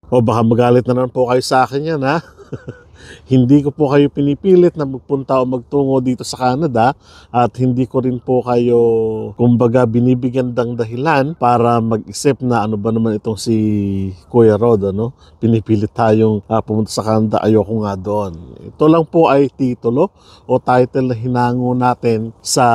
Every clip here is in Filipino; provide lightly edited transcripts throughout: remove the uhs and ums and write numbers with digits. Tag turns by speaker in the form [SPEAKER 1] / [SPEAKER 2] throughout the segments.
[SPEAKER 1] O baka magalit na naman po kayo sa akin yan, ha? Hindi ko po kayo pinipilit na magpunta o magtungo dito sa Canada at hindi ko rin po kayo, kumbaga, binibigyan ng dahilan para mag-isip na ano ba naman itong si Kuya Rod, ano? Pinipilit tayong pumunta sa Canada, ayoko nga doon. Ito lang po ay titulo o title na hinango natin sa,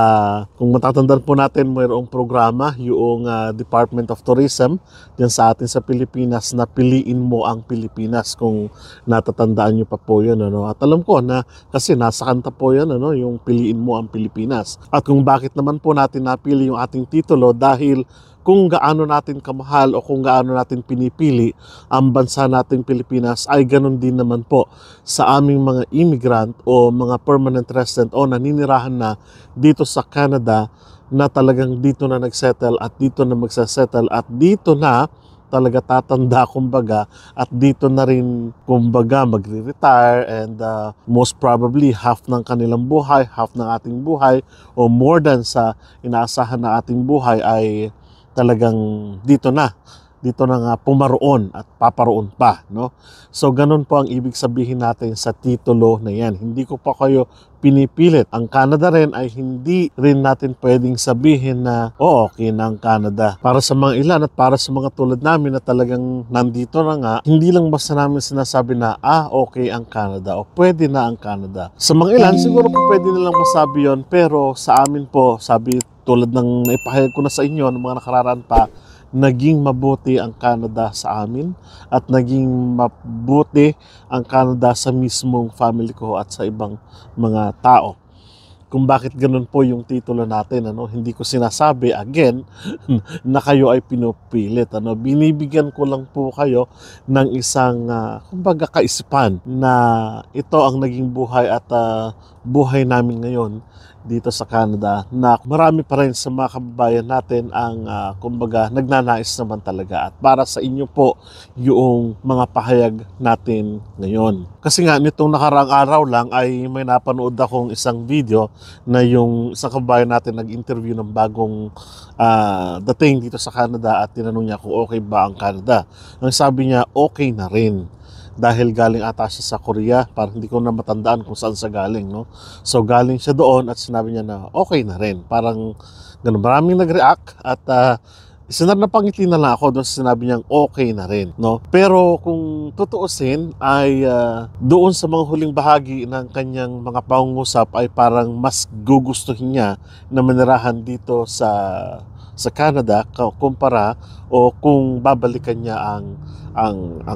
[SPEAKER 1] kung matatandaan po natin, mayroong programa, yung Department of Tourism dyan sa atin sa Pilipinas na Piliin Mo ang Pilipinas, kung natatandaan nyo pa po yun, ano? At alam ko na kasi nasa kanta po yan, ano? Yung Piliin Mo ang Pilipinas. At kung bakit naman po natin napili yung ating titulo, dahil kung gaano natin kamahal o kung gaano natin pinipili ang bansa nating Pilipinas, ay ganun din naman po sa aming mga immigrant o mga permanent resident o naninirahan na dito sa Canada, na talagang dito na nagsettle at dito na magsasettle at dito na talaga tatanda, kumbaga, at dito na rin, kumbaga, magre-retire, and most probably half ng kanilang buhay, half ng ating buhay, o more than sa inaasahan na ating buhay ay talagang dito na nga pumaroon at paparoon pa, no? So ganun po ang ibig sabihin natin sa titulo na yan. Hindi ko pa kayo pinipilit. Ang Canada rin ay hindi rin natin pwedeng sabihin na okay na ang Canada. Para sa mga ilan at para sa mga tulad namin na talagang nandito na nga, hindi lang basta namin sinasabi na okay ang Canada o pwede na ang Canada. Sa mga ilan siguro po pwede nilang masabi yon, pero sa amin po, sabi tulad ng naipahayag ko na sa inyo ng mga nakararaan pa, naging mabuti ang Canada sa amin at naging mabuti ang Canada sa mismong family ko at sa ibang mga tao. Kung bakit ganun po yung titulo natin, ano? Hindi ko sinasabi again na kayo ay pinupilit, ano? Binibigyan ko lang po kayo ng isang kumbaga kaisipan na ito ang naging buhay at buhay namin ngayon dito sa Canada, na marami pa rin sa mga kababayan natin ang kumbaga nagnanais naman talaga, at para sa inyo po yung mga pahayag natin ngayon. Kasi nga nitong nakaraang araw lang ay may napanood akong isang video na yung isang kababayan natin nag-interview ng bagong dating dito sa Canada, at tinanong niya kung okay ba ang Canada. Ang sabi niya, okay na rin. Dahil galing ata siya sa Korea, parang hindi ko na matandaan kung saan siya galing, no? So galing siya doon at sinabi niya na okay na rin. Parang ganun, maraming nag-react at napangiti na lang ako doon sa sinabi niyang okay na rin, no? Pero kung tutuusin ay doon sa mga huling bahagi ng kanyang mga pangungusap ay parang mas gugustuhin niya na manirahan dito sa Canada kumpara o kung babalikan niya ang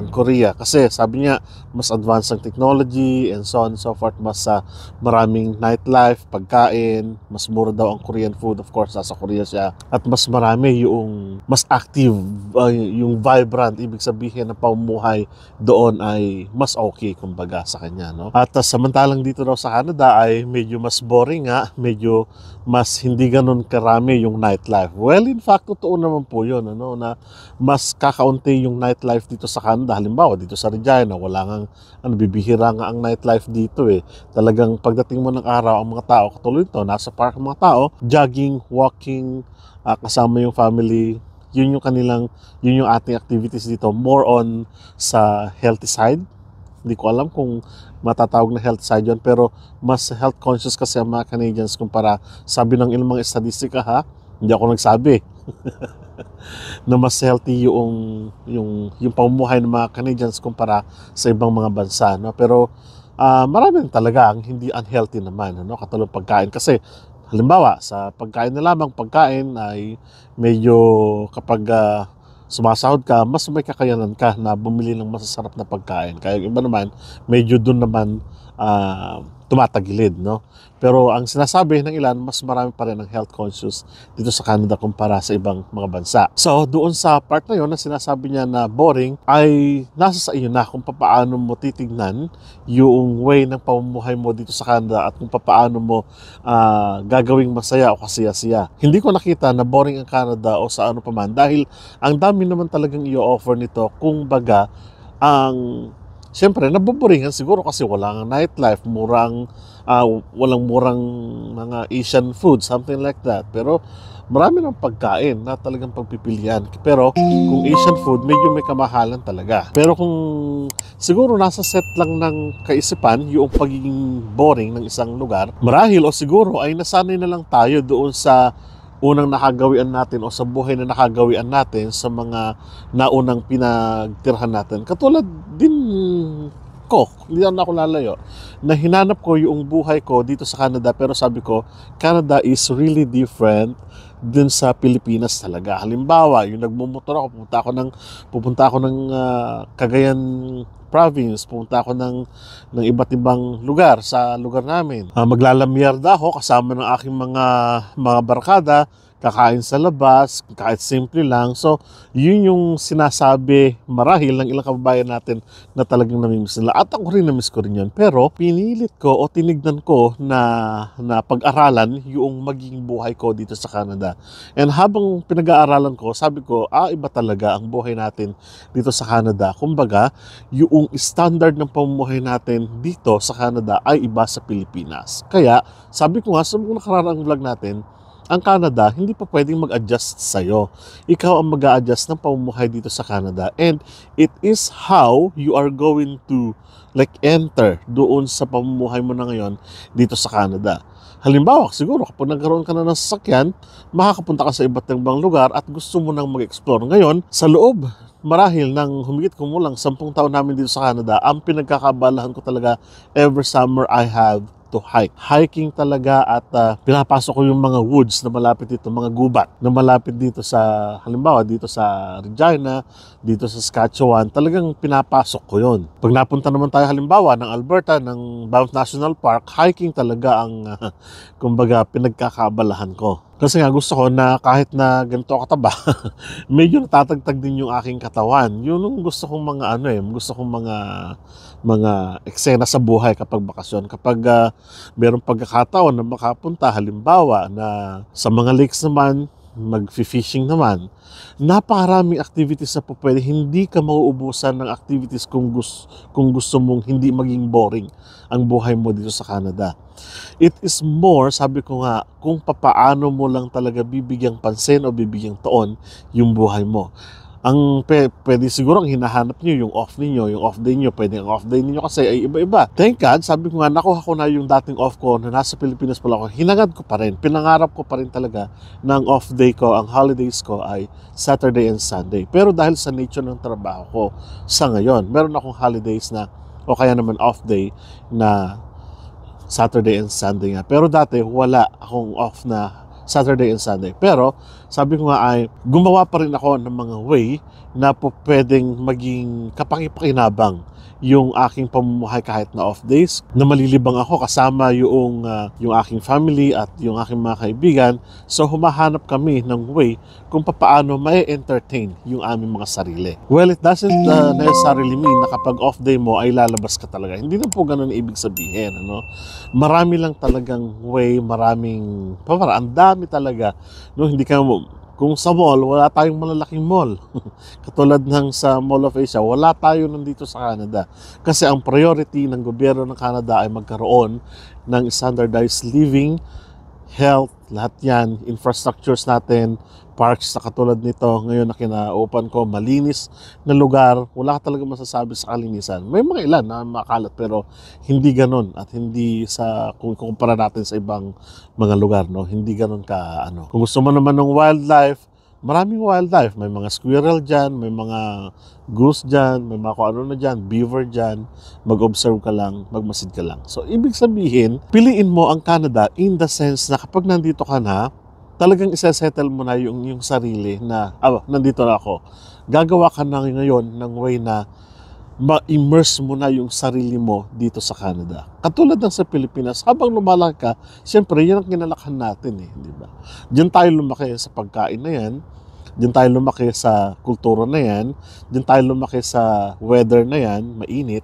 [SPEAKER 1] Korea, kasi sabi niya mas advanced ang technology and so on and so forth, mas maraming nightlife, pagkain, mas mura daw ang Korean food, of course nasa Korea siya, at mas marami yung mas active, yung vibrant, ibig sabihin na pamumuhay doon ay mas okay kumbaga sa kanya, no? At samantalang dito daw sa Canada ay medyo mas boring nga, medyo mas hindi ganun karami yung nightlife. Well, in fact, totoo naman po yun, ano, na mas kakaunti yung nightlife dito sa Canada. Halimbawa, dito sa Regina, wala nga, bibihira nga ang nightlife dito eh. Talagang pagdating mo ng araw, ang mga tao, katuloy ito, nasa park ang mga tao, jogging, walking, kasama yung family, yun yung ating activities dito. More on sa healthy side. Hindi ko alam kung matatawag na health side yun, pero mas health conscious kasi ang mga Canadians kumpara, sabi ng ilang mga statistika, ha, hindi ako nagsabi na mas healthy yung pamumuhay ng mga Canadians kumpara sa ibang mga bansa, no? Pero marami talaga ang hindi unhealthy naman, no? Katulad pagkain, kasi halimbawa sa pagkain na lamang, pagkain ay medyo kapag sumasahod ka, mas may kakayanan ka na bumili ng masasarap na pagkain. Kaya iba naman, medyo dun naman tumatagilid, no? Pero ang sinasabi ng ilan, mas marami pa rin ang health conscious dito sa Canada kumpara sa ibang mga bansa. So, doon sa part na yun na sinasabi niya na boring, ay nasa sa iyo na kung paano mo titignan yung way ng pamumuhay mo dito sa Canada at kung paano mo gagawing masaya o kasaya-siya. Hindi ko nakita na boring ang Canada o sa ano pa man, dahil ang dami naman talagang i-offer nito, kung baga, ang Siyempre, naboboringan siguro kasi walang nightlife, walang murang mga Asian food, something like that. Pero marami ng pagkain na talagang pagpipilian. Pero kung Asian food, medyo may kamahalan talaga. Pero kung siguro nasa set lang ng kaisipan yung pagiging boring ng isang lugar, marahil o siguro ay nasanay na lang tayo doon sa unang nakagawian natin o sa buhay na nakagawian natin sa mga naunang pinagtirhan natin. Katulad din ko, hindi na ako lalayo, na hinanap ko yung buhay ko dito sa Canada, pero sabi ko, Canada is really different dun sa Pilipinas talaga. Halimbawa, yung nagmumotor ako, pupunta ako ng Cagayan province, pumunta ako ng iba't ibang lugar sa lugar namin. Maglalamyerda ako kasama ng aking mga barkada, kakain sa labas, kahit simple lang. So, yun yung sinasabi marahil ng ilang kababayan natin na talagang namimiss nila. At ako rin namiss ko rin yun. Pero, pinilit ko o tinignan ko na pag-aralan yung magiging buhay ko dito sa Canada. And habang pinag-aaralan ko, sabi ko, iba talaga ang buhay natin dito sa Canada. Kumbaga, yung standard ng pamumuhay natin dito sa Canada ay iba sa Pilipinas. Kaya, sabi ko nga, sa mga nakaraang vlog natin, ang Canada, hindi pa pwedeng mag-adjust sa'yo. Ikaw ang mag-a-adjust ng pamumuhay dito sa Canada. And it is how you are going to enter doon sa pamumuhay mo na ngayon dito sa Canada. Halimbawa, siguro kapag nagkaroon ka na ng sasakyan, makakapunta ka sa iba't ibang lugar at gusto mo nang mag-explore. Ngayon, sa loob, marahil nang humigit kumulang 10 taon namin dito sa Canada, ang pinagkakabalahan ko talaga every summer I have to hike. Hiking talaga at pinapasok ko yung mga woods na malapit dito, mga gubat na malapit dito sa, halimbawa dito sa Regina, dito sa Saskatchewan, talagang pinapasok ko yon. Pag napunta naman tayo halimbawa ng Alberta, ng Banff National Park, hiking talaga ang kumbaga pinagkakabalahan ko. Kasi nga gusto ko na kahit na ganito kataba, medyo natatagtag din yung aking katawan. Yun yung gusto kong gusto kong mga eksena sa buhay kapag bakasyon. Kapag merong pagkakataon na makapunta, halimbawa na sa mga lakes naman, mag-fishing naman, napakaraming activities na po pwede. Hindi ka mauubusan ng activities kung gusto mong hindi maging boring ang buhay mo dito sa Canada. It is more, sabi ko nga, kung papaano mo lang talaga bibigyang pansin o bibigyang taon yung buhay mo. Ang pwede siguro ang hinahanap niyo yung off niyo, yung off day niyo, pwede ang off day niyo kasi ay iba-iba. Thank God, sabi ko nga, nakuha ko na yung dating off ko na nasa Pilipinas pala ako. Hinangad ko pa rin, pinangarap ko pa rin talaga na ang off day ko, ang holidays ko ay Saturday and Sunday. Pero dahil sa nature ng trabaho ko sa ngayon, meron akong holidays na, o kaya naman off day na Saturday and Sunday nga. Pero dati wala akong off na Saturday and Sunday. Pero sabi ko nga ay gumawa pa rin ako ng mga way na po pwedeng maging kapakipakinabang yung aking pamumuhay kahit na off days, na malilibang ako kasama yung aking family at yung aking mga kaibigan. So humahanap kami ng way kung paano ma-entertain yung aming mga sarili. Well, it doesn't necessarily mean na kapag off day mo ay lalabas ka talaga. Hindi na po ganun ibig sabihin. Marami lang talagang way, ang dami talaga. Hindi ka kung sa mall, wala tayong malalaking mall. Katulad ng sa Mall of Asia, wala tayo nandito sa Canada. Kasi ang priority ng gobyerno ng Canada ay magkaroon ng standardized living, health, lahat yan, infrastructures natin, parks na katulad nito, ngayon na kinaupan ko, malinis na lugar, wala ka talaga masasabi sa kalinisan. May mga ilan na makalat pero hindi ganon at hindi kung kumpara natin sa ibang mga lugar, hindi ganon ka Kung gusto mo naman ng wildlife, maraming wildlife, may mga squirrel dyan, may mga goose dyan, may mga kung na dyan, beaver dyan, mag-observe ka lang, magmasid ka lang. So, ibig sabihin, piliin mo ang Canada in the sense na kapag nandito ka na, talagang isa-settle mo na yung sarili na, nandito na ako. Gagawa ka na ngayon ng way na ma-immerse mo na yung sarili mo dito sa Canada. Katulad ng sa Pilipinas, habang lumalaki ka, siyempre, yan ang kinalakhan natin di ba? Diyan tayo lumaki sa pagkain na yan, diyan tayo lumaki sa kultura na yan, diyan tayo lumaki sa weather na yan, mainit,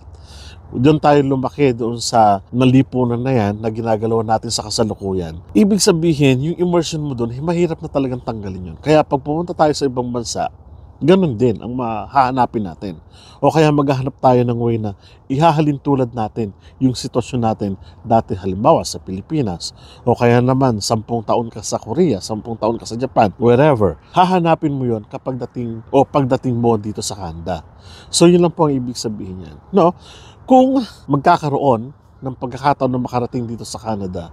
[SPEAKER 1] diyan tayo lumaki doon sa nalipunan na yan na ginagalawan natin sa kasalukuyan. Ibig sabihin, yung immersion mo doon, mahirap na talagang tanggalin yun. Kaya pag pumunta tayo sa ibang bansa, Ganun din ang mahahanapin natin. O kaya maghahanap tayo ng way na ihahalin tulad natin yung sitwasyon natin dati halimbawa sa Pilipinas. O kaya naman 10 taon ka sa Korea, 10 taon ka sa Japan, wherever. Hahanapin mo yon kapag pagdating mo dito sa Canada. So yun lang po ang ibig sabihin yan. No? Kung magkakaroon ng pagkakataon na makarating dito sa Canada,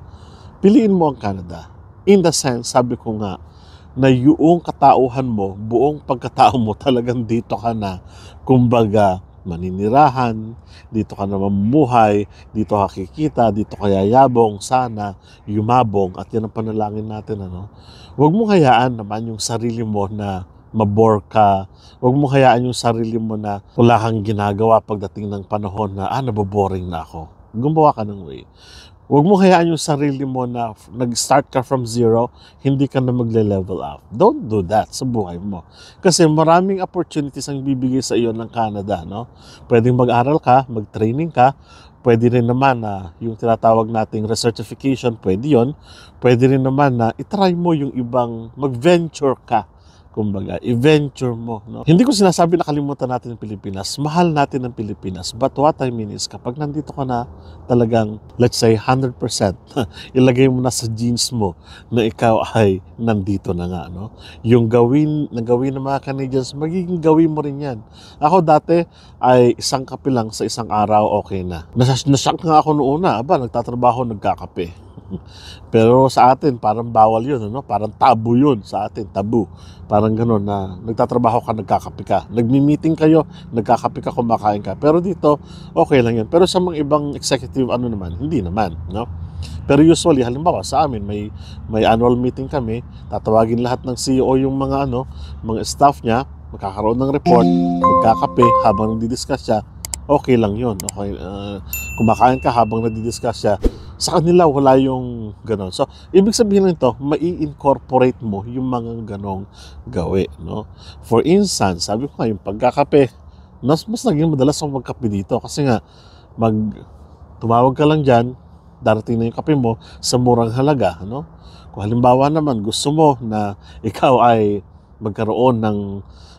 [SPEAKER 1] piliin mo ang Canada. In the sense, sabi ko nga, na yung katauhan mo, buong pagkatao mo talagang dito ka na, kumbaga, maninirahan, dito ka na mamumuhay, dito ka kikita, dito ka yayabong, sana, yumabong, at yan ang panalangin natin, ano? Huwag mong hayaan naman yung sarili mo na mabore ka. Huwag mong hayaan yung sarili mo na wala kang ginagawa pagdating ng panahon na, naboboring na ako. Gumawa ka ng way. Huwag mo hayaan yung sarili mo na nag-start ka from zero, hindi ka na magle-level up. Don't do that sa buhay mo. Kasi maraming opportunities ang bibigay sa iyo ng Canada, no? Pwedeng mag-aral ka, mag-training ka, pwede rin naman na yung tinatawag nating recertification, pwede yun. Pwede rin naman na itry mo yung ibang mag-venture ka. Kumbaga, i-venture mo. No? Hindi ko sinasabi na kalimutan natin ang Pilipinas. Mahal natin ang Pilipinas. But what I mean is, kapag nandito ka na talagang, let's say, 100%, ilagay mo na sa genes mo na ikaw ay nandito na nga. No? Yung gawin ng mga Canadians, magiging gawin mo rin yan. Ako dati ay isang kape lang sa isang araw, okay na. Nashock nga ako noon na, nagtatrabaho, nagkakape. Pero sa atin, parang bawal yun, ano? Parang tabu yun sa atin, tabu. Parang gano'n na nagtatrabaho ka, nagkakape ka. Nagmi-meeting kayo, nagkakape ka, kumakain ka. Pero dito, okay lang yun. Pero sa mga ibang executive, naman, hindi naman, no? Pero usually, halimbawa sa amin, may annual meeting kami, tatawagin lahat ng CEO yung mga staff niya, magkakaroon ng report, magkakape, habang nagdi-discuss siya, okay lang yun. Okay, kumakain ka habang nagdi-discuss siya. Sa kanila, wala yung gano'n. So, ibig sabihin nito, mai-incorporate mo yung mga ganong gawi, no? For instance, sabi ko nga, yung pagkakape, mas naging madalas akong magkape dito kasi nga, tumawag ka lang dyan, darating na yung kape mo sa murang halaga, no? Kung halimbawa naman, gusto mo na ikaw ay magkaroon ng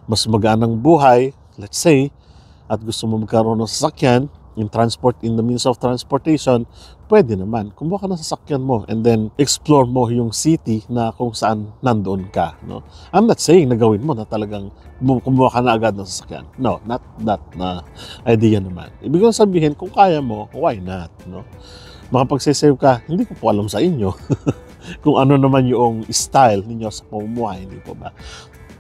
[SPEAKER 1] mas maganang buhay, let's say, at gusto mo magkaroon ng sasakyan, in the means of transportation, pwede naman. Kumuha ka ng sasakyan mo and then explore mo yung city na kung saan nandoon ka. No? I'm not saying na gawin mo na talagang kumuha ka na agad ng sasakyan. No, not that na idea naman. Ibig sabihin, kung kaya mo, why not? No? Makapag-save ka, hindi ko po alam sa inyo kung ano naman yung style ninyo sa pamumuhay, hindi po ba?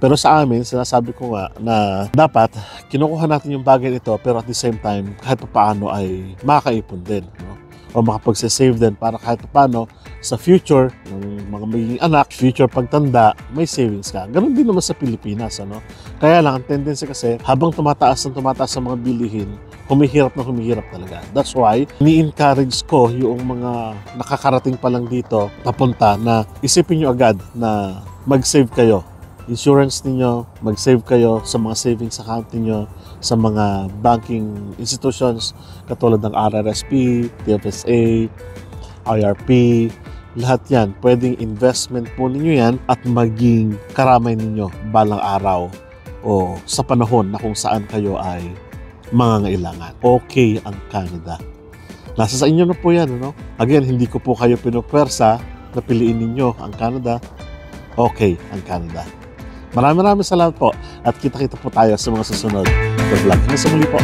[SPEAKER 1] Pero sa amin, sinasabi ko nga na dapat kinukuha natin yung bagay nito pero at the same time, kahit paano ay makakaipon din. No? O makapag-save din para kahit paano sa future, ng mga magiging anak, future pagtanda, may savings ka. Ganon din naman sa Pilipinas. Ano? Kaya lang, ang tendency kasi, habang tumataas ang mga bilihin, humihirap talaga. That's why, ni-encourage ko yung mga nakakarating pa lang dito, papunta na isipin nyo agad na mag-save kayo. Insurance ninyo, mag-save kayo sa mga savings account ninyo, sa mga banking institutions katulad ng RRSP, TFSA, IRP, lahat yan. Pwedeng investment po ninyo yan at maging karamay ninyo balang araw o sa panahon na kung saan kayo ay mangangailangan. Okay ang Canada. Nasa sa inyo na po yan, no? Again, hindi ko po kayo pinupwersa na piliin ninyo ang Canada. Okay ang Canada. Maraming salamat po at kita-kita po tayo sa mga susunod na vlog. Hanggang sa muli po.